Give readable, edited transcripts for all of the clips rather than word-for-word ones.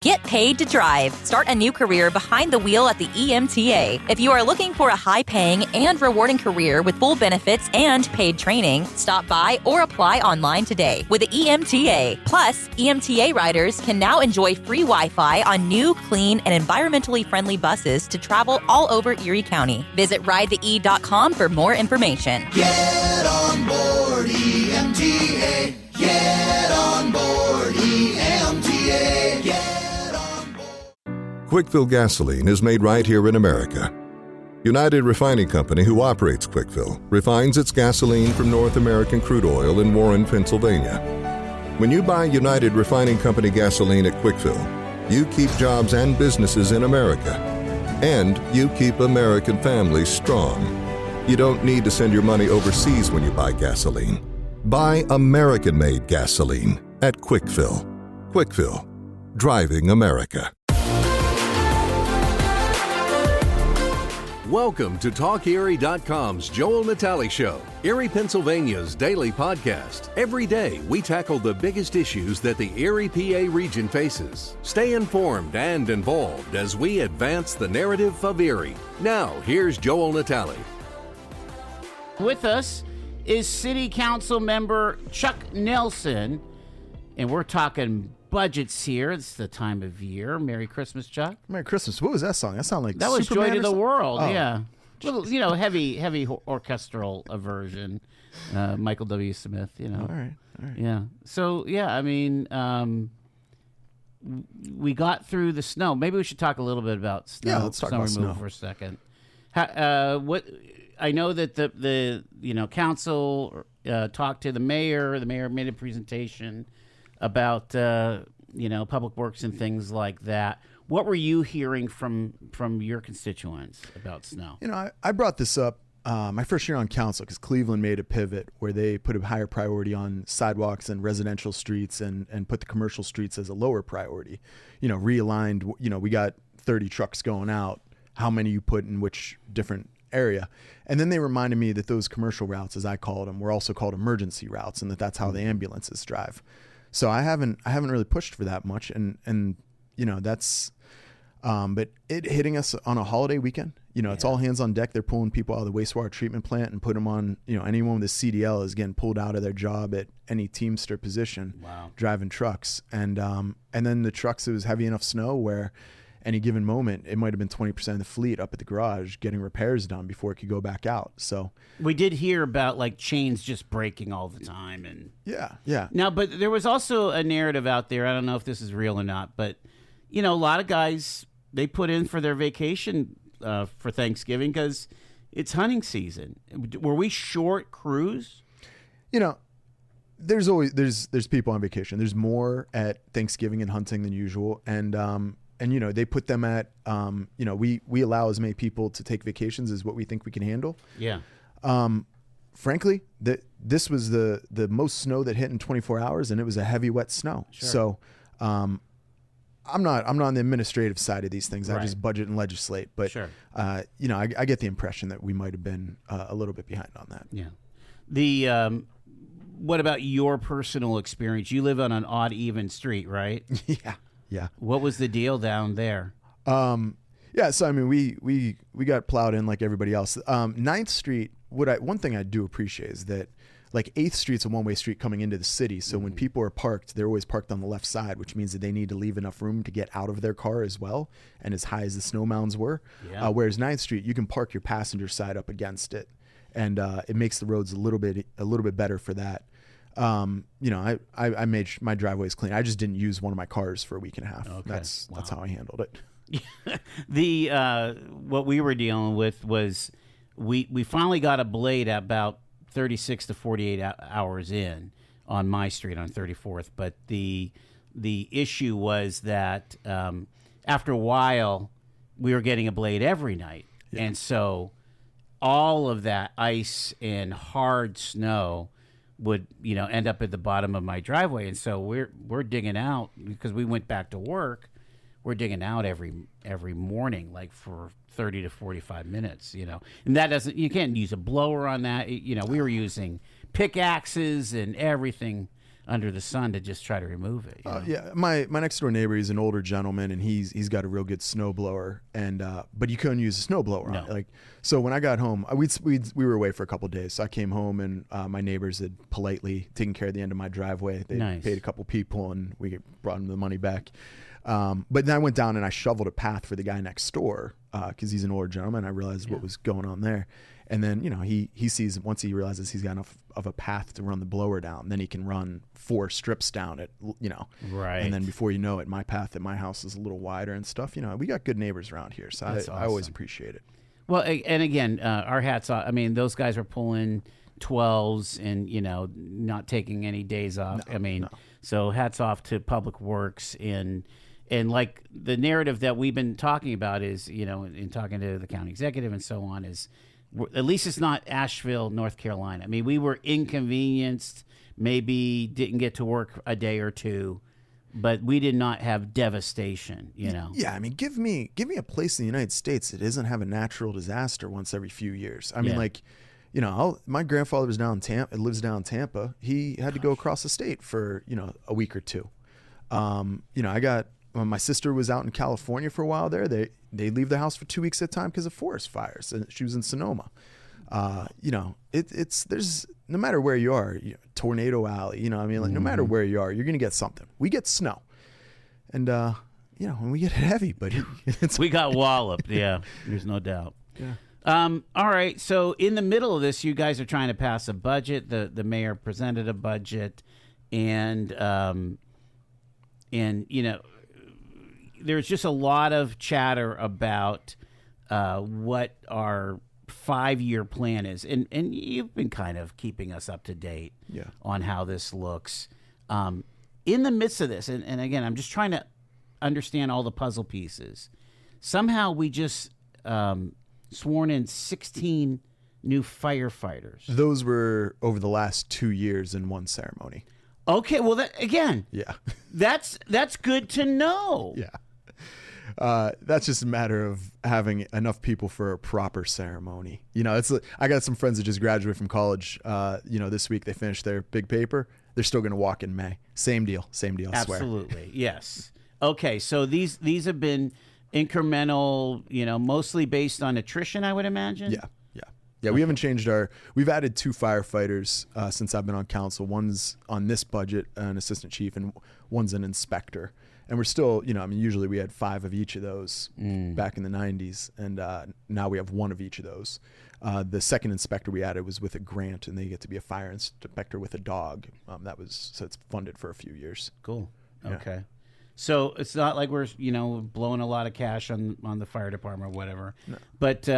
Get paid to drive. Start a new career behind the wheel at the EMTA. If you are looking for a high-paying and rewarding career with full benefits and paid training, stop by or apply online today with the EMTA. Plus, EMTA riders can now enjoy free Wi-Fi on new, clean, and environmentally friendly buses to travel all over Erie County. Visit ridethee.com for more information. Get on board EMTA. Get on board EMTA. Get Quickfill gasoline is made right here in America. United Refining Company, who operates Quickfill, refines its gasoline from North American crude oil in Warren, Pennsylvania. When you buy United Refining Company gasoline at Quickfill, you keep jobs and businesses in America, and you keep American families strong. You don't need to send your money overseas when you buy gasoline. Buy American-made gasoline at Quickfill. Quickfill, driving America. Welcome to TalkErie.com's Joel Natale Show, Erie, Pennsylvania's daily podcast. Every day, we tackle the biggest issues that the Erie PA region faces. Stay informed and involved as we advance the narrative of Erie. Now, here's Joel Natale. With us is City Council member Chuck Nelson, and we're talking budgets here. It's the time of year. Merry Christmas, Chuck. Merry Christmas. What was that song? That sounded like that was Superman Joy to the World. Oh. Yeah, little, heavy orchestral version. Michael W. Smith. All right. Yeah. So yeah, I mean, we got through the snow. Maybe we should talk a little bit about snow. Yeah, let's talk about removal snow for a second. What I know that the council talked to the mayor. The mayor made a presentation about public works and things like that. What were you hearing from your constituents about snow? I brought this up my first year on council because Cleveland made a pivot where they put a higher priority on sidewalks and residential streets and put the commercial streets as a lower priority. Realigned. We got 30 trucks going out. How many you put in which different area? And then they reminded me that those commercial routes, as I called them, were also called emergency routes, and that's how the ambulances drive. So I haven't really pushed for that much, and that's, but it hitting us on a holiday weekend. It's all hands on deck. They're pulling people out of the wastewater treatment plant and put them on. Anyone with a CDL is getting pulled out of their job at any Teamster position. Wow. Driving trucks, and then the trucks. It was heavy enough snow where any given moment it might have been 20% of the fleet up at the garage getting repairs done before it could go back out. So we did hear about like chains just breaking all the time, and yeah. Now, but there was also a narrative out there. I don't know if this is real or not, but a lot of guys, they put in for their vacation for Thanksgiving because it's hunting season. Were we short crews? There's always there's people on vacation. There's more at Thanksgiving and hunting than usual, and they put them at we allow as many people to take vacations as what we think we can handle. Yeah. Frankly, this was the most snow that hit in 24 hours, and it was a heavy, wet snow. Sure. So I'm not on the administrative side of these things. Right. I just budget and legislate. But sure. I get the impression that we might have been a little bit behind on that. Yeah. What about your personal experience? You live on an odd even street, right? Yeah. What was the deal down there? So I mean, we got plowed in like everybody else. 9th Street. One thing I do appreciate is that like 8th Street's a one-way street coming into the city. So when people are parked, they're always parked on the left side, which means that they need to leave enough room to get out of their car as well. And as high as the snow mounds were, whereas 9th Street, you can park your passenger side up against it, and it makes the roads a little bit better for that. I made my driveways clean. I just didn't use one of my cars for a week and a half. Okay. That's how I handled it. What we were dealing with was we finally got a blade at about 36 to 48 hours in on my street on 34th, but the issue was that after a while we were getting a blade every night, and so all of that ice and hard snow would end up at the bottom of my driveway, and so we're digging out because we went back to work. We're digging out every morning, like for 30 to 45 minutes, and that you can't use a blower on that. We were using pickaxes and everything under the sun to just try to remove it. You know? Yeah, my next door neighbor, he's an older gentleman, and he's got a real good snowblower, and but you couldn't use a snowblower on it. Like, so when I got home, we were away for a couple of days, so I came home, and my neighbors had politely taken care of the end of my driveway. They paid a couple people, and we brought them the money back. But then I went down and I shoveled a path for the guy next door because he's an older gentleman. I realized what was going on there. And then, he sees, once he realizes he's got enough of a path to run the blower down, then he can run 4 strips down it, Right. And then before you know it, my path at my house is a little wider and stuff. We got good neighbors around here, so I always appreciate it. Well, and again, our hats off. I mean, those guys were pulling 12s and, not taking any days off. So hats off to Public Works and like the narrative that we've been talking about is, in talking to the county executive and so on, is at least it's not Asheville, North Carolina. I mean, we were inconvenienced, maybe didn't get to work a day or two, but we did not have devastation, Yeah, I mean, give me a place in the United States that doesn't have a natural disaster once every few years. I mean, my grandfather was lives down in Tampa. He had to go across the state for, a week or two. When my sister was out in California for a while there, they leave the house for 2 weeks at a time because of forest fires. And she was in Sonoma. There's no matter where you are, Tornado Alley, no matter where you are, you're going to get something. We get snow. And, when we get it heavy, but we got walloped. Yeah, there's no doubt. Yeah. All right. So in the middle of this, you guys are trying to pass a budget. The mayor presented a budget and there's just a lot of chatter about what our 5-year plan is, and you've been kind of keeping us up to date on how this looks. In the midst of this, and again, I'm just trying to understand all the puzzle pieces. Somehow we just sworn in 16 new firefighters. Those were over the last 2 years in one ceremony. Okay, well, yeah, that's good to know. Yeah. That's just a matter of having enough people for a proper ceremony. I got some friends that just graduated from college. This week they finished their big paper. They're still going to walk in May. Same deal. I swear. Absolutely. Yes. Okay. So these have been incremental, mostly based on attrition, I would imagine. Yeah. We haven't changed we've added 2 firefighters since I've been on council. One's on this budget, an assistant chief, and one's an inspector. And we're still, usually we had 5 of each of those back in the 90s. And now we have 1 of each of those. The second inspector we added was with a grant, and they get to be a fire inspector with a dog. So it's funded for a few years. Cool. Yeah. Okay. So it's not like we're, blowing a lot of cash on the fire department or whatever. No. But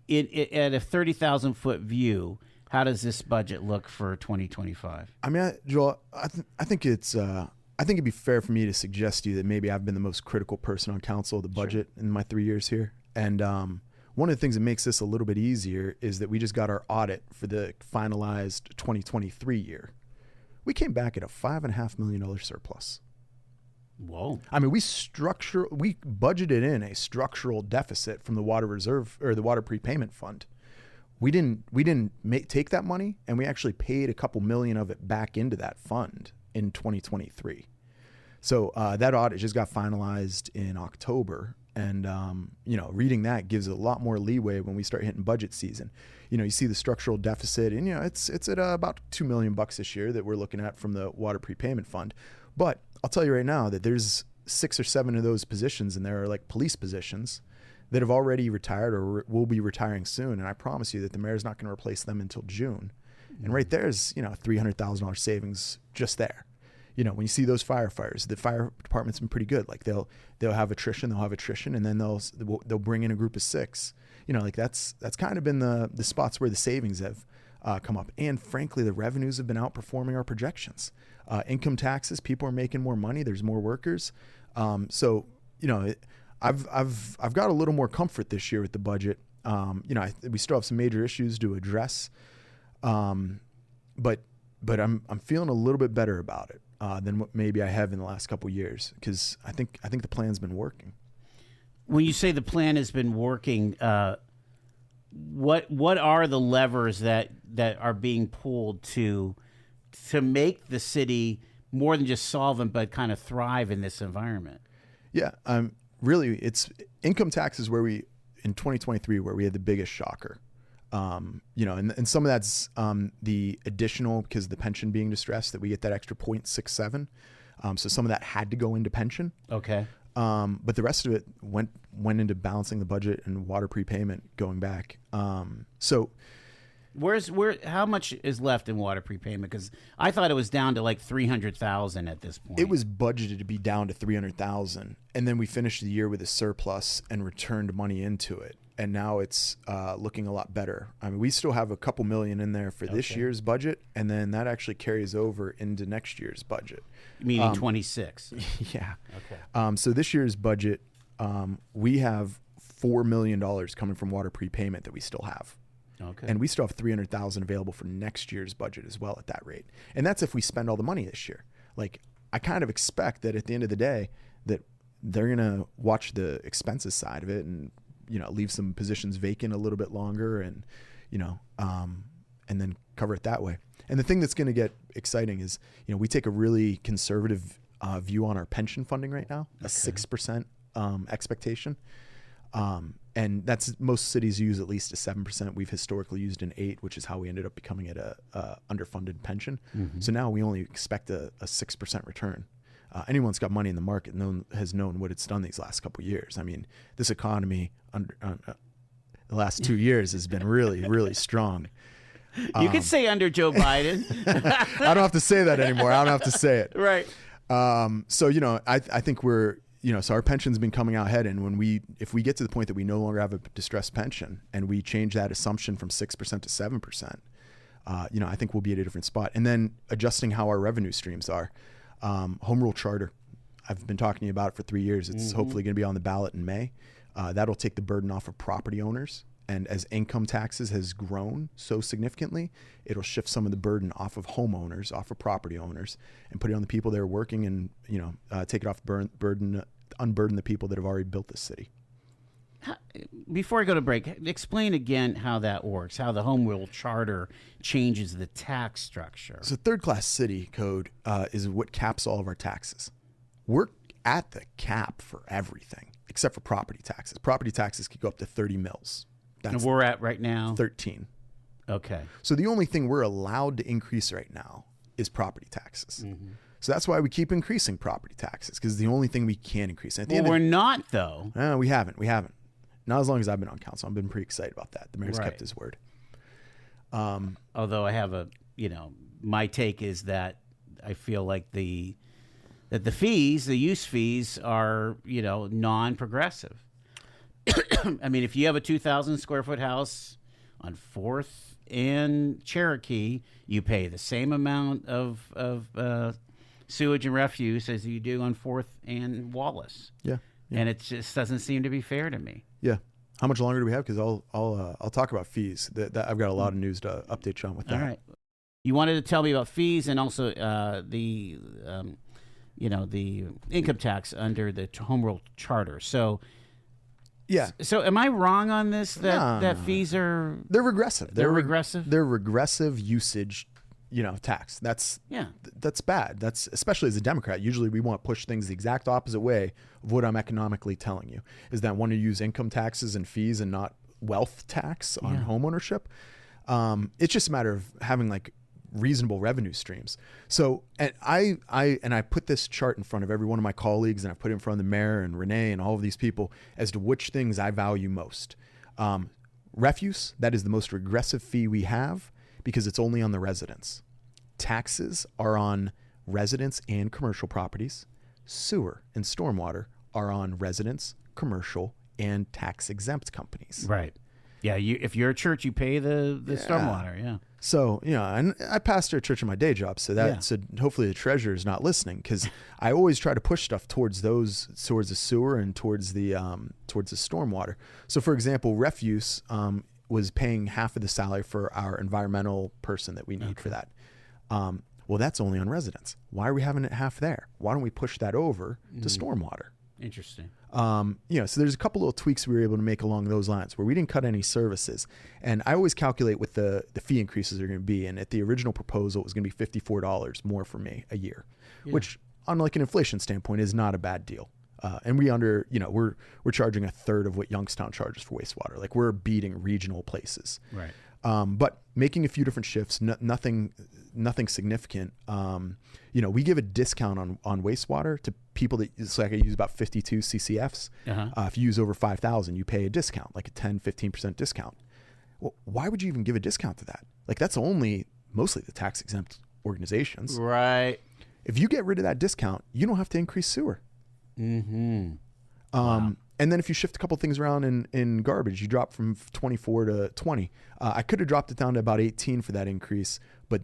at a 30,000 foot view, how does this budget look for 2025? I mean, Joel, I think it'd be fair for me to suggest to you that maybe I've been the most critical person on council of the budget in my 3 years here. And one of the things that makes this a little bit easier is that we just got our audit for the finalized 2023 year. We came back at a $5.5 million surplus. Whoa. I mean, we budgeted in a structural deficit from the water reserve or the water prepayment fund. We didn't take that money, and we actually paid a couple million of it back into that fund in 2023. So that audit just got finalized in October. And, reading that gives a lot more leeway when we start hitting budget season. You see the structural deficit, and, it's at about $2 million this year that we're looking at from the water prepayment fund. But I'll tell you right now that there's 6 or 7 of those positions, and there are like police positions that have already retired or will be retiring soon. And I promise you that the mayor's not going to replace them until June. Mm-hmm. And right there is, $300,000 savings just there. When you see those firefighters, the fire department's been pretty good. Like they'll have attrition, and then they'll bring in a group of 6. That's kind of been the spots where the savings have come up. And frankly, the revenues have been outperforming our projections. Income taxes, people are making more money. There's more workers. I've got a little more comfort this year with the budget. We still have some major issues to address, but I'm feeling a little bit better about it than what maybe I have in the last couple of years, because I think the plan's been working. When you say the plan has been working, what are the levers that are being pulled to to make the city more than just solvent, but kind of thrive in this environment? Yeah, really, it's income taxes where we, in 2023, where we had the biggest shocker. And some of that's the additional, because of the pension being distressed, that we get that extra 0.67. So some of that had to go into pension. Okay. But the rest of it went into balancing the budget and water prepayment going back. So how much is left in water prepayment? Because I thought it was down to like 300,000 at this point. it was budgeted to be down to 300,000, and then we finished the year with a surplus and returned money into it. And now it's looking a lot better. I mean, we still have a couple million in there for this year's budget, and then that actually carries over into next year's budget. Meaning 26. Yeah. Okay. So this year's budget, we have $4 million coming from water prepayment that we still have. Okay. And we still have 300,000 available for next year's budget as well at that rate. And that's if we spend all the money this year. Like, I kind of expect that at the end of the day that they're going to watch the expenses side of it and, leave some positions vacant a little bit longer and, and then cover it that way. And the thing that's going to get exciting is, we take a really conservative view on our pension funding right now, a 6% expectation. And that's, most cities use at least a 7%. We've historically used an 8%, which is how we ended up becoming at a underfunded pension. Mm-hmm. So now we only expect a 6% return. Anyone that's got money in the market has known what it's done these last couple of years. I mean, this economy the last 2 years has been really, really strong. You could say under Joe Biden. I don't have to say that anymore. I don't have to say it. Right. So, I think we're, so our pension's been coming out ahead. And if we get to the point that we no longer have a distressed pension and we change that assumption from 6% to 7%, I think we'll be at a different spot. And then adjusting how our revenue streams are. Home rule charter. I've been talking to you about it for 3 years. It's hopefully going to be on the ballot in May. That'll take the burden off of property owners. And as income taxes has grown so significantly, it'll shift some of the burden off of homeowners, off of property owners, and put it on the people that are working and, take it off unburden the people that have already built this city. Before I go to break, explain again how that works, how the home rule charter changes the tax structure. So third-class city code is what caps all of our taxes. We're at the cap for everything except for property taxes. Property taxes could go up to 30 mils. And we're at right now? 13. Okay. So the only thing we're allowed to increase right now is property taxes. Mm-hmm. So that's why we keep increasing property taxes, because it's the only thing we can increase. Well, we're not, though. We haven't. Not as long as I've been on council. I've been pretty excited about that. The mayor's kept his word. Although I have my take is that I feel like the fees, the use fees are, non-progressive. I mean, if you have a 2,000 square foot house on 4th and Cherokee, you pay the same amount of sewage and refuse as you do on 4th and Wallace. Yeah. And it just doesn't seem to be fair to me. Yeah. How much longer do we have? Because I'll talk about fees. I've got a lot of news to update you on with that. All right. You wanted to tell me about fees and also the income tax under the home rule charter. So. Yeah. So am I wrong on this? That fees are they're regressive. They're regressive. They're regressive usage, tax. That's bad. That's, especially as a Democrat. Usually we want to push things the exact opposite way of what I'm economically telling you. Is that I want to use income taxes and fees and not wealth tax on home ownership. It's just a matter of having reasonable revenue streams. So, and I put this chart in front of every one of my colleagues, and I put it in front of the mayor and Renee and all of these people as to which things I value most. Refuse, that is the most regressive fee we have because it's only on the residents. Taxes are on residents and commercial properties. Sewer and stormwater are on residents, commercial, and tax exempt companies. Right. Yeah, if you're a church, you pay the stormwater. Yeah. So, and I pastor a church in my day job, so hopefully the treasurer is not listening, because I always try to push stuff towards the sewer and towards the stormwater. So, for example, refuse was paying half of the salary for our environmental person that we need for that. Well, that's only on residents. Why are we having it half there? Why don't we push that over to stormwater? Interesting. So there's a couple little tweaks we were able to make along those lines where we didn't cut any services. And I always calculate what the fee increases are going to be. And at the original proposal, it was going to be $54 more for me a year, which on like an inflation standpoint is not a bad deal. And we're charging a third of what Youngstown charges for wastewater. Like we're beating regional places. Right. But making a few different shifts, nothing significant. We give a discount on wastewater to people that, so I could use about 52 CCFs. If you use over 5,000, you pay a discount, like a 10, 15% discount. Well, why would you even give a discount to that? Like that's mostly the tax exempt organizations. Right. If you get rid of that discount, you don't have to increase sewer. Mm-hmm. And then if you shift a couple things around in garbage, you drop from 24 to 20. I could have dropped it down to about 18 for that increase, but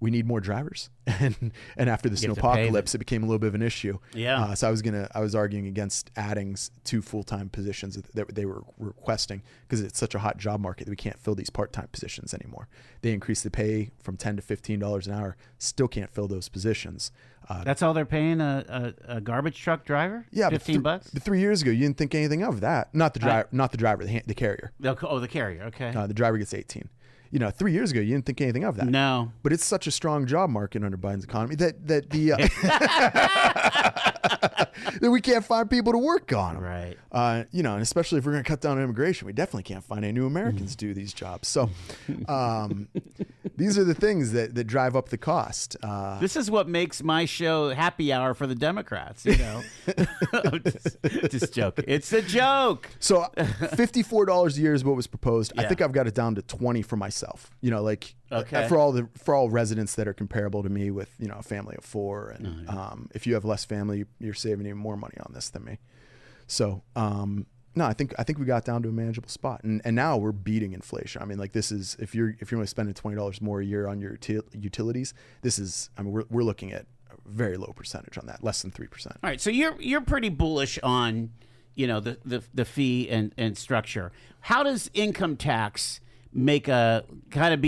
we need more drivers. And after the snowpocalypse, it became a little bit of an issue. Yeah. So I was arguing against adding 2 full-time positions that they were requesting because it's such a hot job market that we can't fill these part-time positions anymore. They increased the pay from $10 to $15 an hour. Still can't fill those positions. That's all they're paying a garbage truck driver? Yeah, $15? But 3 years ago, you didn't think anything of that. Not the driver, the carrier. Oh, the carrier. Okay. The driver gets 18. 3 years ago, you didn't think anything of that. No. But it's such a strong job market under Biden's economy that the that we can't find people to work on them. Right. And especially if we're going to cut down on immigration, we definitely can't find any new Americans to do these jobs. So these are the things that drive up the cost. This is what makes my show happy hour for the Democrats, just joking. It's a joke. So $54 a year is what was proposed. Yeah. I think I've got it down to 20 for myself. Okay. For all residents that are comparable to me with a family of 4, and if you have less family, you're saving even more money on this than me. So no, I think we got down to a manageable spot, and now we're beating inflation. I mean, like this is if you're only spending $20 more a year on your utilities, we're looking at a very low percentage on that, less than 3%. All right, so you're pretty bullish on the fee and structure. How does income tax make be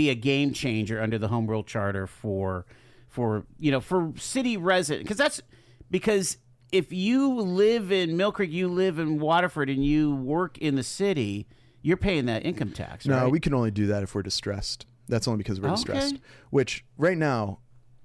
a game changer under the home rule charter for city residents? Because if you live in Mill Creek, you live in Waterford, and you work in the city, you're paying that income tax, right? No, we can only do that if we're distressed. That's only because we're distressed. Which right now,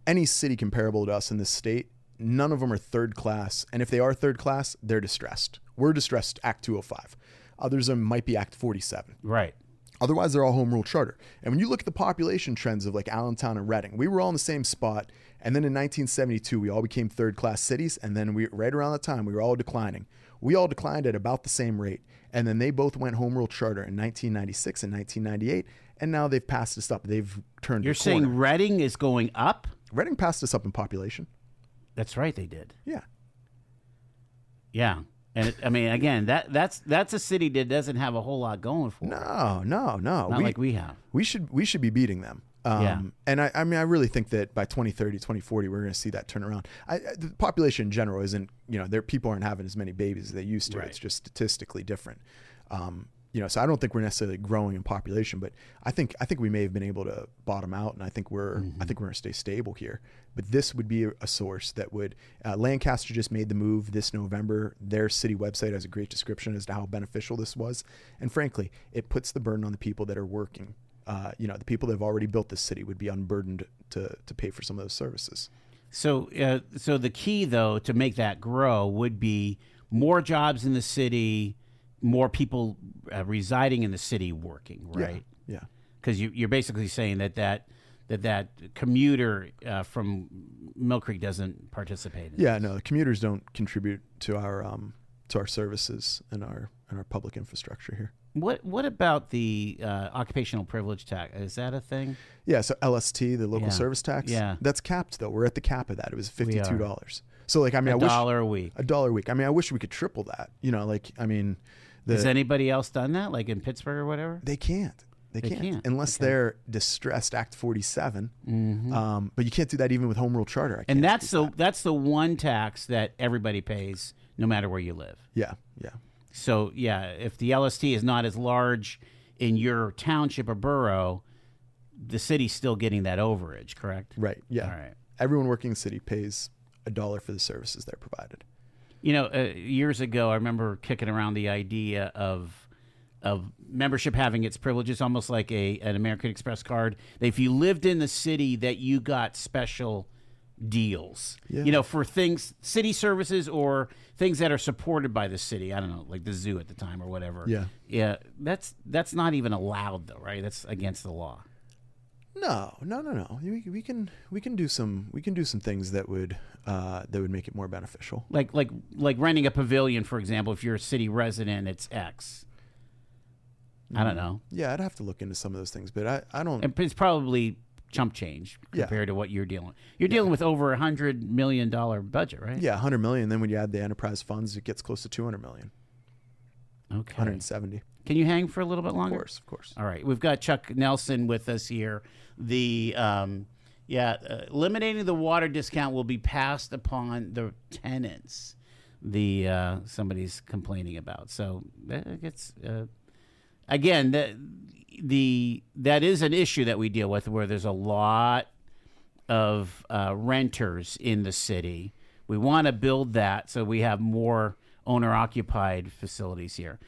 any city comparable to us in this state, none of them are third class. And if they are third class, they're distressed. We're distressed Act 205. Others of them might be Act 47. Right. Otherwise, they're all home rule charter. And when you look at the population trends of like Allentown and Reading, we were all in the same spot. And then in 1972, we all became third class cities. And then right around that time, we were all declining. We all declined at about the same rate. And then they both went home rule charter in 1996 and 1998. And now they've passed us up. They've turned You're the corner. saying Reading is going up? Reading passed us up in population. That's right, they did. Yeah. Yeah. And again, that's a city that doesn't have a whole lot going for it. No. Not like we have. We should be beating them. And I really think that by 2030, 2040, we're going to see that turn around. The population in general isn't, people aren't having as many babies as they used to. Right. It's just statistically different. So I don't think we're necessarily growing in population, but I think we may have been able to bottom out, and I think we're going to stay stable here. But this would be a source that would. Lancaster just made the move this November. Their city website has a great description as to how beneficial this was, and frankly, it puts the burden on the people that are working. The people that have already built this city would be unburdened to pay for some of those services. So the key, though, to make that grow would be more jobs in the city, more people residing in the city working, right? Yeah. Because you're basically saying that commuter from Mill Creek doesn't participate in this. No, the commuters don't contribute to our services and our public infrastructure here. What about the occupational privilege tax? Is that a thing? Yeah, so LST, the local service tax. Yeah, that's capped though. We're at the cap of that. It was $52. So $1 a week. $1 a week. I wish we could triple that. Has anybody else done that, like in Pittsburgh or whatever? They can't. They can't unless they're distressed Act 47. Mm-hmm. But you can't do that even with home rule charter. And that's the one tax that everybody pays, no matter where you live. Yeah. So if the LST is not as large in your township or borough, the city's still getting that overage, correct? Right. Yeah. All right. Everyone working in the city pays $1 for the services they're provided. Years ago, I remember kicking around the idea of membership having its privileges, almost like an American Express card. That if you lived in the city, that you got special deals. Yeah. For things, city services or things that are supported by the city. I don't know, like the zoo at the time or whatever. Yeah. That's not even allowed though, right? That's against the law. No. We can do some things that would make it more beneficial. Like renting a pavilion, for example. If you're a city resident, it's X. I don't know. Yeah, I'd have to look into some of those things, but I don't. It's probably chump change compared to what you're dealing with. You're dealing with over $100 million budget, right? Yeah, $100 million. Then when you add the enterprise funds, it gets close to $200 million. Okay. 170. Can you hang for a little bit longer? Of course. All right. We've got Chuck Nelson with us here. The eliminating the water discount will be passed upon the tenants. Somebody's complaining about. So it's again that is an issue that we deal with, where there's a lot of renters in the city. We want to build that so we have more owner-occupied facilities here.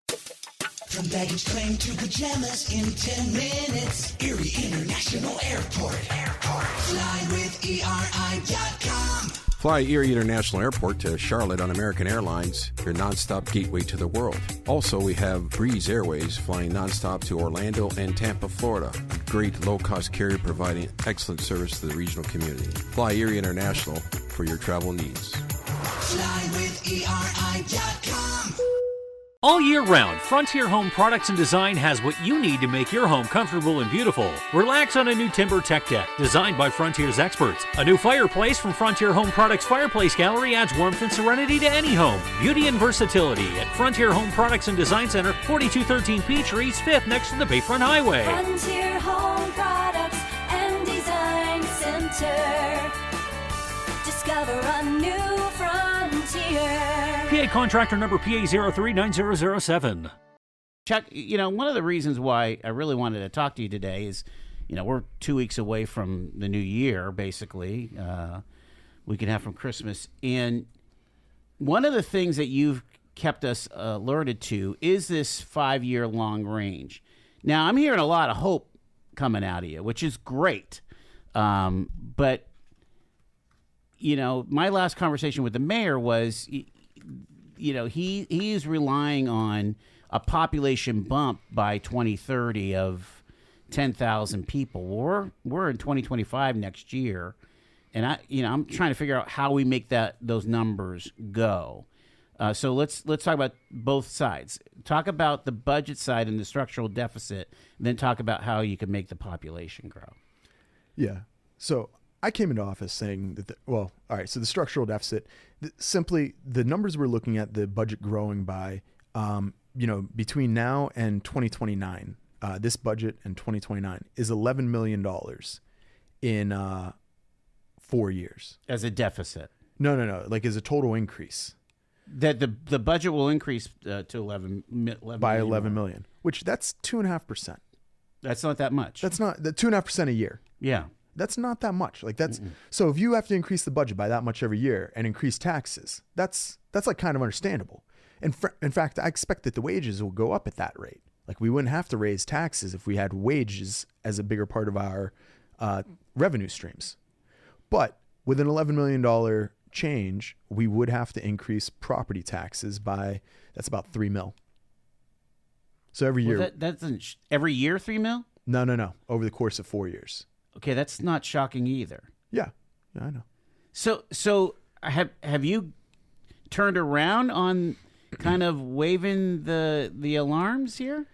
From baggage claim to pajamas in 10 minutes. Erie International Airport. Fly with ERI.com. Fly Erie International Airport to Charlotte on American Airlines, your nonstop gateway to the world. Also, we have Breeze Airways flying nonstop to Orlando and Tampa, Florida. A great low-cost carrier providing excellent service to the regional community. Fly Erie International for your travel needs. Fly with ERI.com. All year round, Frontier Home Products and Design has what you need to make your home comfortable and beautiful. Relax on a new timber tech deck designed by Frontier's experts. A new fireplace from Frontier Home Products Fireplace Gallery adds warmth and serenity to any home. Beauty and versatility at Frontier Home Products and Design Center, 4213 Peachtree, East 5th, next to the Bayfront Highway. Frontier Home Products and Design Center. Discover a new frontier. PA contractor number PA039007. Chuck, one of the reasons why I really wanted to talk to you today is, we're 2 weeks away from the new year, basically. Week and a half from Christmas. And one of the things that you've kept us alerted to is this 5-year long range. Now, I'm hearing a lot of hope coming out of you, which is great. But, my last conversation with the mayor was, he is relying on a population bump by 2030 of 10,000 people. We're in 2025 next year, and I'm trying to figure out how we make those numbers go. So let's talk about both sides. Talk about the budget side and the structural deficit, and then talk about how you can make the population grow. Yeah. So I came into office saying that, all right, so the structural deficit, simply the numbers we're looking at, the budget growing by, between now and 2029, this budget and 2029 is $11 million in 4 years. As a deficit? No, like as a total increase. That the budget will increase to 11 by 11 million, which that's 2.5%. That's not that much. That's not the 2.5% a year. Yeah. That's not that much. Like so if you have to increase the budget by that much every year and increase taxes, that's like kind of understandable. And in fact, I expect that the wages will go up at that rate. Like we wouldn't have to raise taxes if we had wages as a bigger part of our revenue streams. But with an $11 million change, we would have to increase property taxes by, that's about $3 million. So every year. That's every year $3 million? No. Over the course of 4 years. Okay, that's not shocking either. Yeah, I know. So have you turned around on kind of waving the alarms here?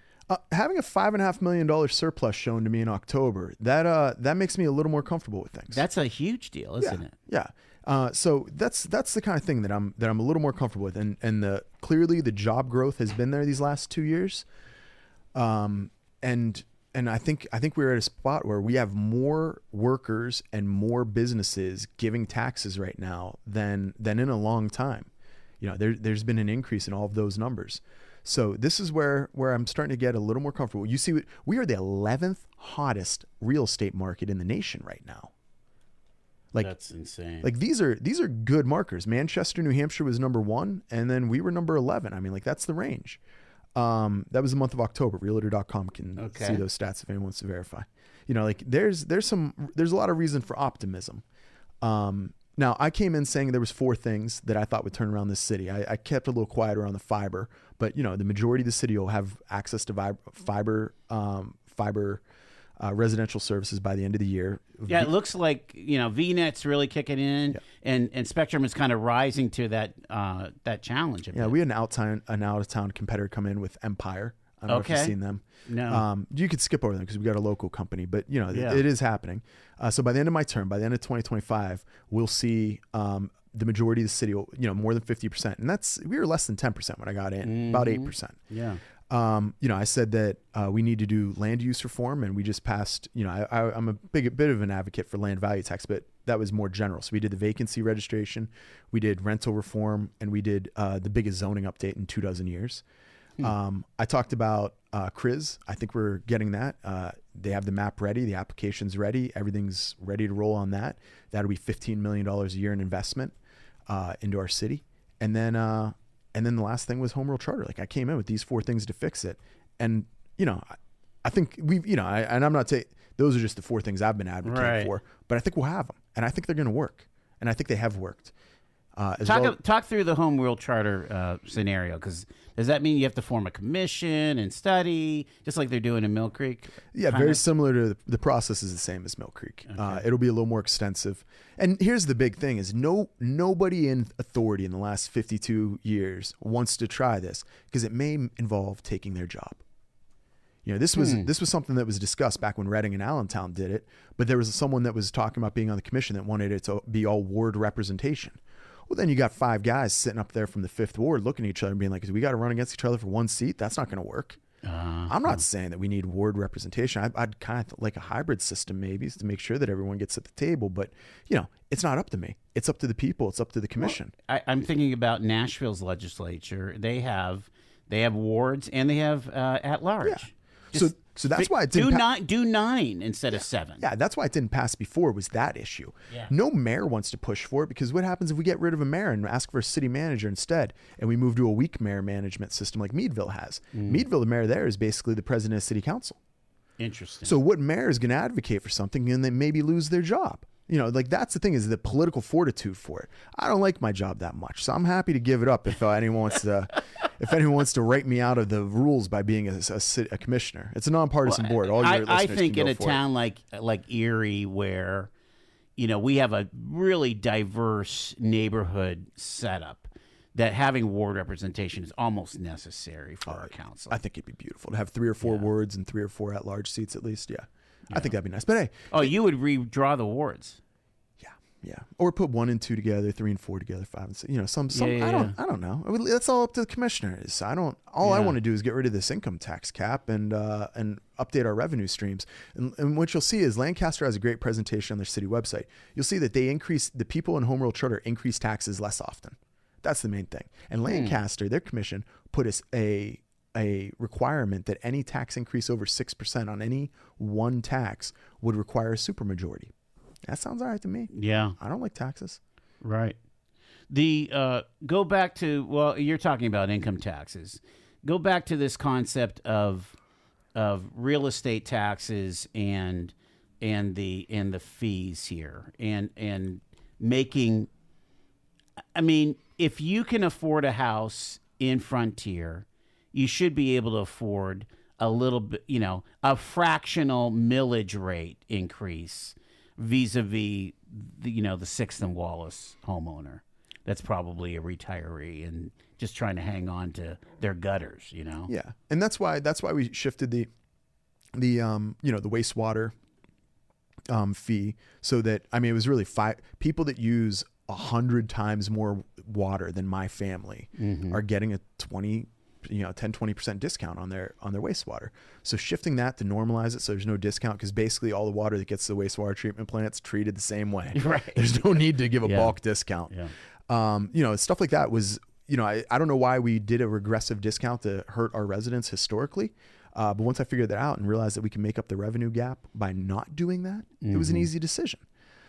Having a $5.5 million surplus shown to me in October, that makes me a little more comfortable with things. That's a huge deal, isn't it? Yeah. So that's the kind of thing that I'm a little more comfortable with, and clearly the job growth has been there these last 2 years, and I think we're at a spot where we have more workers and more businesses giving taxes right now than in a long time. There's been an increase in all of those numbers. So this is where I'm starting to get a little more comfortable. You see, we are the 11th hottest real estate market in the nation right now. Like, that's insane. Like these are good markers. Manchester, New Hampshire was number 1, and then we were number 11. I mean, like that's the range. That was the month of October. Realtor.com can see those stats if anyone wants to verify. You know, like there's a lot of reason for optimism. Now I came in saying there was 4 things that I thought would turn around this city. I kept a little quiet around the fiber, but you know, the majority of the city will have access to fiber residential services by the end of the year. Yeah, it looks like, you know, VNet's really kicking in, and Spectrum is kind of rising to that challenge. Yeah, we had an out of town competitor come in with Empire. I don't know if you've seen them. No. You could skip over them because we got a local company, but you know, it is happening. So by the end of my term, by the end of 2025, we'll see the majority of the city, you know, more than 50%. And we were less than 10% when I got in, about 8%. Yeah. You know, I said that we need to do land use reform, and we just passed, you know, I'm a bit of an advocate for land value tax, but that was more general. So we did the vacancy registration, we did rental reform, and we did the biggest zoning update in 24 years. I talked about CRIS. I think we're getting that. They have the map ready, the application's ready, everything's ready to roll on that. That'll be $15 million a year in investment into our city. And then the last thing was home rule charter. Like I came in with these 4 things to fix it. And, you know, I think we've, you know, and I'm not saying those are just the 4 things I've been advocating for, but I think we'll have them, and I think they're going to work, and I think they have worked. Talk through the home rule charter scenario, because does that mean you have to form a commission and study, just like they're doing in Mill Creek? Yeah, very similar to the process is the same as Mill Creek. Okay. It'll be a little more extensive. And here's the big thing is nobody in authority in the last 52 years wants to try this because it may involve taking their job. You know, this was something that was discussed back when Reading and Allentown did it, but there was someone that was talking about being on the commission that wanted it to be all ward representation. Well, then you got 5 guys sitting up there from the 5th ward looking at each other and being like, we got to run against each other for 1 seat? That's not going to work. I'm not saying that we need ward representation. I'd kind of like a hybrid system maybe to make sure that everyone gets at the table. But, you know, it's not up to me. It's up to the people. It's up to the commission. Well, I'm thinking about Nashville's legislature. They have wards and they have at large. Yeah. So that's why it didn't do 9 instead of 7. Yeah, that's why it didn't pass before was that issue. Yeah. No mayor wants to push for it because what happens if we get rid of a mayor and ask for a city manager instead and we move to a weak mayor management system like Meadville has? Meadville, the mayor there is basically the president of city council. Interesting. So what mayor is going to advocate for something and then maybe lose their job? You know, like that's the thing is the political fortitude for it. I don't like my job that much, so I'm happy to give it up if anyone wants to. If anyone wants to write me out of the rules by being a commissioner, it's a nonpartisan board. All your listeners I think can in go a town like Erie, where you know we have a really diverse neighborhood setup, that having ward representation is almost necessary for our council. I think it'd be beautiful to have 3 or 4 wards and 3 or 4 at-large seats at least. Yeah. I think that'd be nice. But hey, you would redraw the wards. Yeah, or put 1 and 2 together, 3 and 4 together, 5 and 6. You know, some. I don't know. I mean, that's all up to the commissioners. I want to do is get rid of this income tax cap and update our revenue streams. And what you'll see is Lancaster has a great presentation on their city website. You'll see that the people in home rule charter increase taxes less often. That's the main thing. And Lancaster, their commission put us a requirement that any tax increase over 6% on any one tax would require a supermajority. That sounds all right to me. Yeah. I don't like taxes. Right. Go back to, you're talking about income taxes. Go back to this concept of real estate taxes and the fees here and making, I mean, if you can afford a house in Frontier, you should be able to afford a little bit, you know, a fractional millage rate increase vis-a-vis the 6th and Wallace homeowner that's probably a retiree and just trying to hang on to their gutters, you know. Yeah, and that's why we shifted the wastewater fee, so that, I mean, it was really people that use 100 times more water than my family are getting a 10-20% discount on their wastewater. So shifting that to normalize it so there's no discount, because basically all the water that gets to the wastewater treatment plant's treated the same way. Right. There's no need to give a bulk discount. Yeah. Stuff like that was, I don't know why we did a regressive discount to hurt our residents historically. But once I figured that out and realized that we can make up the revenue gap by not doing that, it was an easy decision.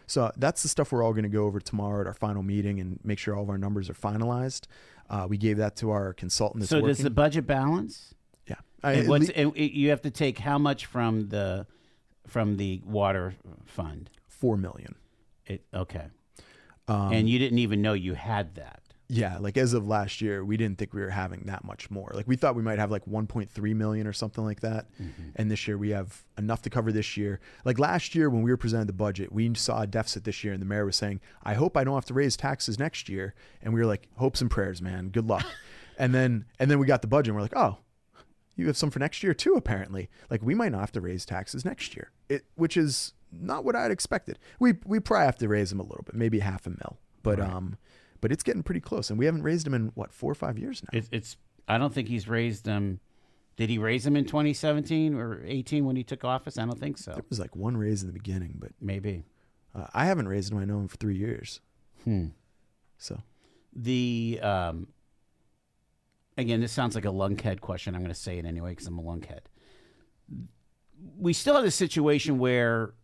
So that's the stuff we're all going to go over tomorrow at our final meeting and make sure all of our numbers are finalized. We gave that to our consultant. That's So working. does the budget balance? Yeah. And you have to take how much from the water fund? $4 million. Okay. And you didn't even know you had that. Yeah, like as of last year, we didn't think we were having that much more. Like we thought we might have like 1.3 million or something like that. And this year we have enough to cover this year. Like last year when we were presented the budget, we saw a deficit this year and the mayor was saying, I hope I don't have to raise taxes next year. And we were like, hopes and prayers, man. Good luck. and then we got the budget and we're like, oh, you have some for next year too, apparently. Like we might not have to raise taxes next year, which is not what I had expected. We probably have to raise them a little bit, maybe $500,000. But right. But it's getting pretty close, and we haven't raised them in 4 or 5 years now. I don't think he's raised them. Did he raise them in 2017 or 18 when he took office? I don't think so. There was like one raise in the beginning, but maybe. I haven't raised them. I know him for 3 years. So the again, this sounds like a lunkhead question. I'm going to say it anyway because I'm a lunkhead. We still have a situation where,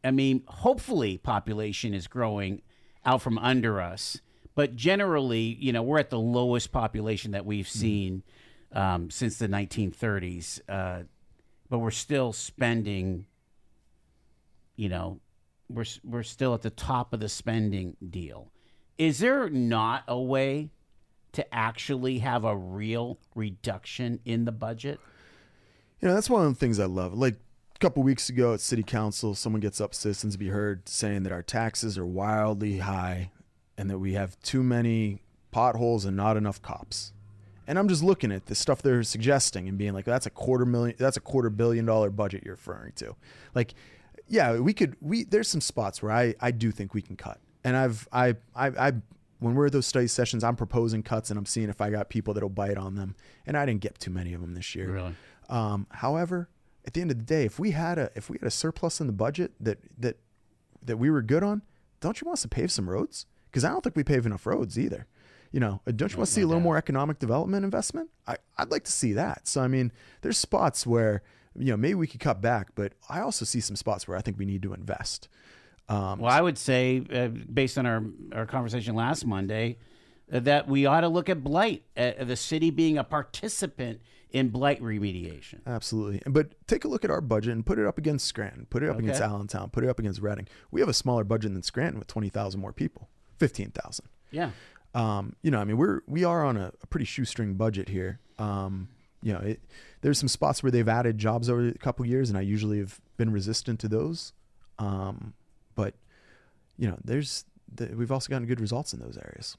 I mean, hopefully population is growing out from under us. But generally, you know, we're at the lowest population that we've seen since the 1930s. But we're still spending, you know, we're still at the top of the spending deal. Is there not a way to actually have a real reduction in the budget? You know, that's one of the things I love. Like a couple weeks ago at City Council, someone gets up, Citizens Be Heard, saying that our taxes are wildly high and that we have too many potholes and not enough cops. And I'm just looking at the stuff they're suggesting and being like, that's a $250 million budget you're referring to. Like, yeah, there's some spots where I do think we can cut. And I when we're at those study sessions, I'm proposing cuts and I'm seeing if I got people that'll bite on them. And I didn't get too many of them this year. Really? However, at the end of the day, if we had a surplus in the budget that we were good on, don't you want us to pave some roads? Because I don't think we pave enough roads either. You know, don't you want to see a little more economic development investment? I'd like to see that. So, I mean, there's spots where, you know, maybe we could cut back, but I also see some spots where I think we need to invest. Well, I would say, based on our conversation last Monday, that we ought to look at blight, the city being a participant in blight remediation. Absolutely. But take a look at our budget and put it up against Scranton, put it up against Allentown, put it up against Reading. We have a smaller budget than Scranton with 20,000 more people, 15,000. Yeah. You know, I mean, we are on a pretty shoestring budget here. You know, there's some spots where they've added jobs over a couple of years, and I usually have been resistant to those. But you know, we've also gotten good results in those areas.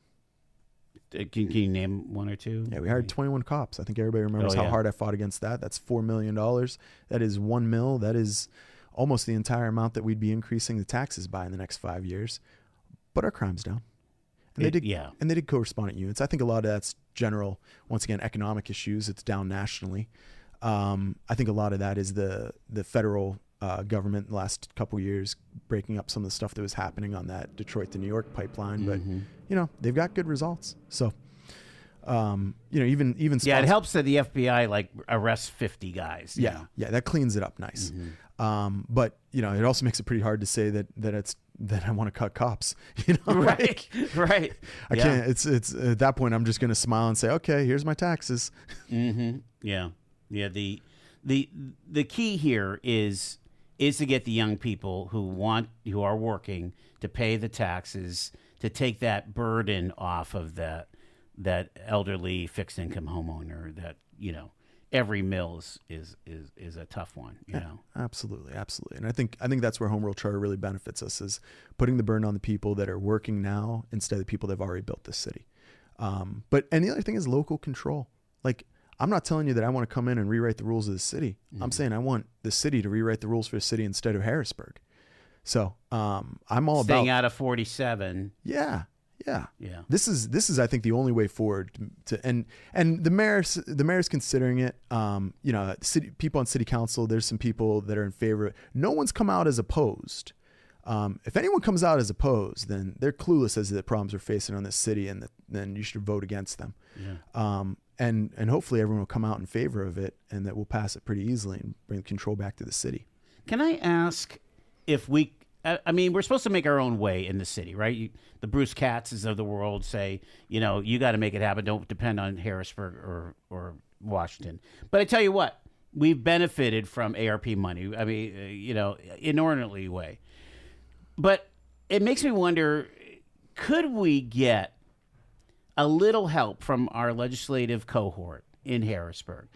Can you name one or two? Yeah, we hired 21 cops. I think everybody remembers how hard I fought against that. That's $4 million. That is $1 million. That is almost the entire amount that we'd be increasing the taxes by in the next 5 years. But our crime's down. And they did correspondent units. I think a lot of that's general, once again, economic issues. It's down nationally. I think a lot of that is the federal government in the last couple of years breaking up some of the stuff that was happening on that Detroit to New York pipeline. But, you know, they've got good results. So, you know, even it helps that the FBI like arrests 50 guys. Yeah, that cleans it up nice. But, you know, it also makes it pretty hard to say that I want to cut cops, you know, right. I can't, it's at that point, I'm just going to smile and say, okay, here's my taxes. Yeah. The key here is to get the young people who are working to pay the taxes, to take that burden off of that elderly fixed income homeowner that, you know, every mill is a tough one, you know. Absolutely. And I think that's where Home Rule Charter really benefits us, is putting the burden on the people that are working now instead of the people that have already built this city. And the other thing is local control. Like, I'm not telling you that I want to come in and rewrite the rules of the city. I'm saying I want the city to rewrite the rules for the city instead of Harrisburg. So I'm all staying about out of 47. Yeah. This is I think the only way forward and the mayor's considering it. You know, people on city council, there's some people that are in favor. No one's come out as opposed. If anyone comes out as opposed, then they're clueless as to the problems we're facing on this city, and then you should vote against them. And hopefully everyone will come out in favor of it, and that we'll pass it pretty easily and bring control back to the city. Can I ask if we I mean, we're supposed to make our own way in the city, right? The Bruce Katzes of the world say, you got to make it happen. Don't depend on Harrisburg or Washington. But I tell you what, we've benefited from ARP money. I mean, inordinately way. But it makes me wonder, could we get a little help from our legislative cohort in Harrisburg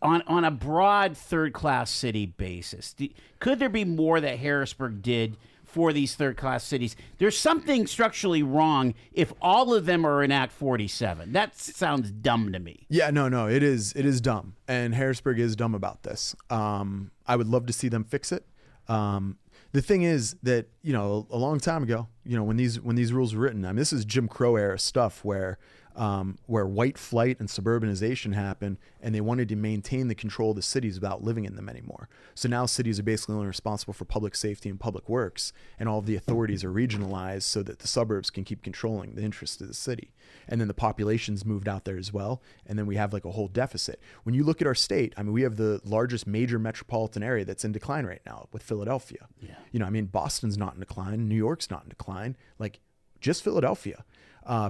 on a broad third-class city basis? Could there be more that Harrisburg did for these third-class cities? There's something structurally wrong if all of them are in Act 47. That sounds dumb to me. Yeah, no, it is dumb, and Harrisburg is dumb about this. I would love to see them fix it. The thing is that, a long time ago, when these rules were written, I mean, this is Jim Crow era stuff where white flight and suburbanization happened, and they wanted to maintain the control of the cities without living in them anymore. So now cities are basically only responsible for public safety and public works, and all of the authorities are regionalized so that the suburbs can keep controlling the interests of the city. And then the population's moved out there as well, and then we have like a whole deficit. When you look at our state, I mean, we have the largest major metropolitan area that's in decline right now with Philadelphia. Yeah. I mean, Boston's not in decline, New York's not in decline, like just Philadelphia.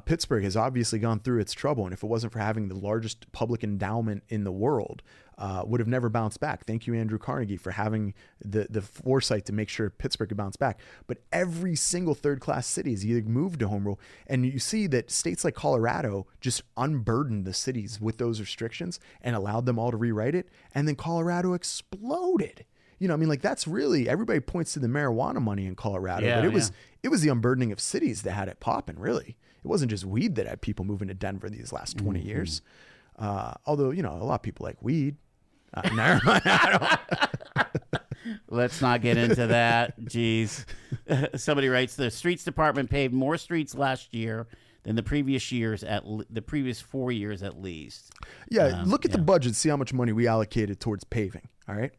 Pittsburgh has obviously gone through its trouble, and if it wasn't for having the largest public endowment in the world, would have never bounced back. Thank you, Andrew Carnegie, for having the foresight to make sure Pittsburgh could bounce back. But every single third-class city has either moved to home rule, and you see that states like Colorado just unburdened the cities with those restrictions and allowed them all to rewrite it, and then Colorado exploded. That's really, everybody points to the marijuana money in Colorado, but it was the unburdening of cities that had it popping, really. It wasn't just weed that had people moving to Denver these last 20 years. Although, a lot of people like weed. Never mind. Let's not get into that. Jeez. Somebody writes, the streets department paved more streets last year than the previous 4 years at least. Yeah, look at the budget, see how much money we allocated towards paving, all right?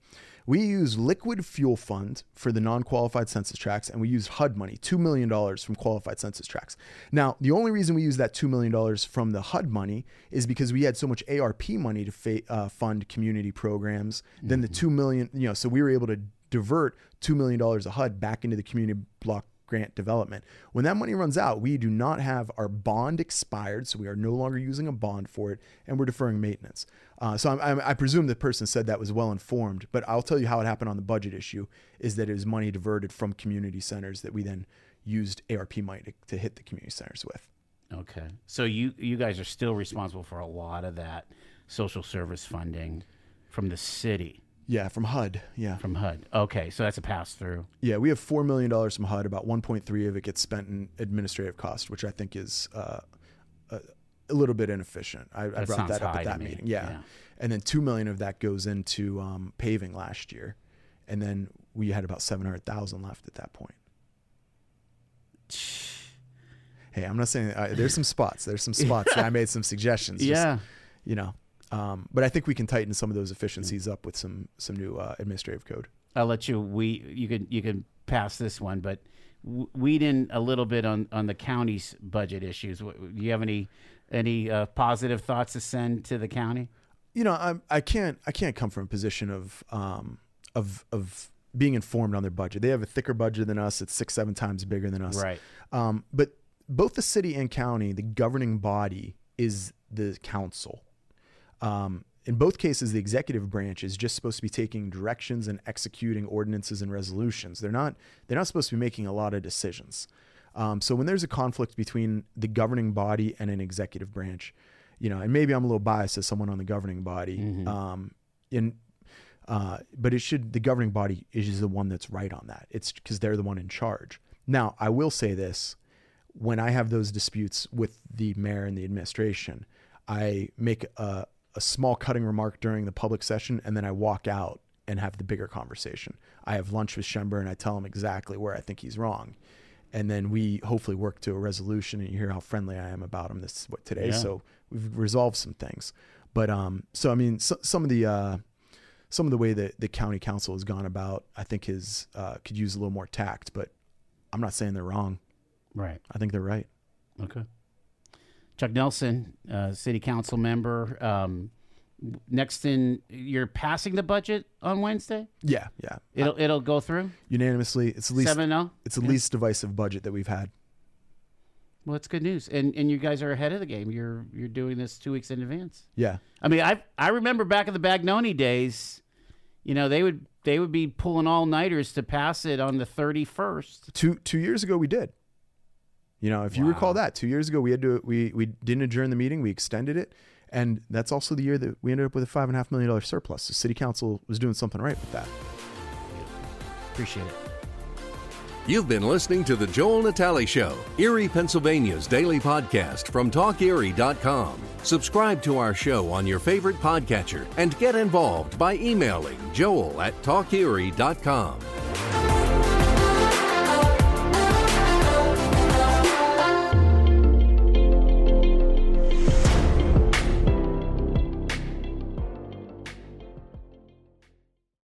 We use liquid fuel fund for the non-qualified census tracts, and we use HUD money, $2 million from qualified census tracts. Now, the only reason we use that $2 million from the HUD money is because we had so much ARP money to fund community programs. Then the $2 million, so we were able to divert $2 million of HUD back into the community block grant development. When that money runs out, we do not have our bond expired, so we are no longer using a bond for it, and we're deferring maintenance. So I presume the person said that was well informed, but I'll tell you how it happened on the budget issue is that it was money diverted from community centers that we then used ARP money to hit the community centers with. Okay. So you guys are still responsible for a lot of that social service funding from the city. Yeah, from HUD. Yeah. From HUD. Okay, so that's a pass-through. Yeah, we have $4 million from HUD. About 1.3 of it gets spent in administrative cost, which I think is a little bit inefficient. I brought that up at that meeting. Yeah. And then $2 million of that goes into paving last year. And then we had about $700,000 left at that point. Hey, I'm not saying there's some spots. There's some spots that I made some suggestions. Yeah. But I think we can tighten some of those efficiencies up with some new administrative code. I'll let you. You can pass this one, but weed in a little bit on the county's budget issues. Do you have any positive thoughts to send to the county? I can't come from a position of being informed on their budget. They have a thicker budget than us. It's 6-7 times bigger than us. Right. But both the city and county, the governing body is the council. In both cases, the executive branch is just supposed to be taking directions and executing ordinances and resolutions. They're not supposed to be making a lot of decisions. So when there's a conflict between the governing body and an executive branch, and maybe I'm a little biased as someone on the governing body, but the governing body is the one that's right on that. It's because they're the one in charge. Now, I will say this, when I have those disputes with the mayor and the administration, I make a small cutting remark during the public session, and then I walk out and have the bigger conversation. I have lunch with Schember, and I tell him exactly where I think he's wrong. And then we hopefully work to a resolution, and you hear how friendly I am about him today. Yeah. So we've resolved some things. But some of the way that the county council has gone about, I think could use a little more tact, but I'm not saying they're wrong. Right. I think they're right. Okay. Chuck Nelson, city council member. next in, you're passing the budget on Wednesday? Yeah. It'll go through Unanimously. It's the least 7-0? It's the least divisive budget that we've had. Well, that's good news. And you guys are ahead of the game. You're doing this 2 weeks in advance. Yeah. I mean, I remember back in the Bagnoni days, they would be pulling all-nighters to pass it on the 31st. 2 years ago we did. If you recall that, 2 years ago we didn't adjourn the meeting, we extended it. And that's also the year that we ended up with a $5.5 million surplus. The city council was doing something right with that. Appreciate it. You've been listening to The Joel Natale Show, Erie, Pennsylvania's daily podcast from TalkErie.com. Subscribe to our show on your favorite podcatcher and get involved by emailing joel@TalkErie.com.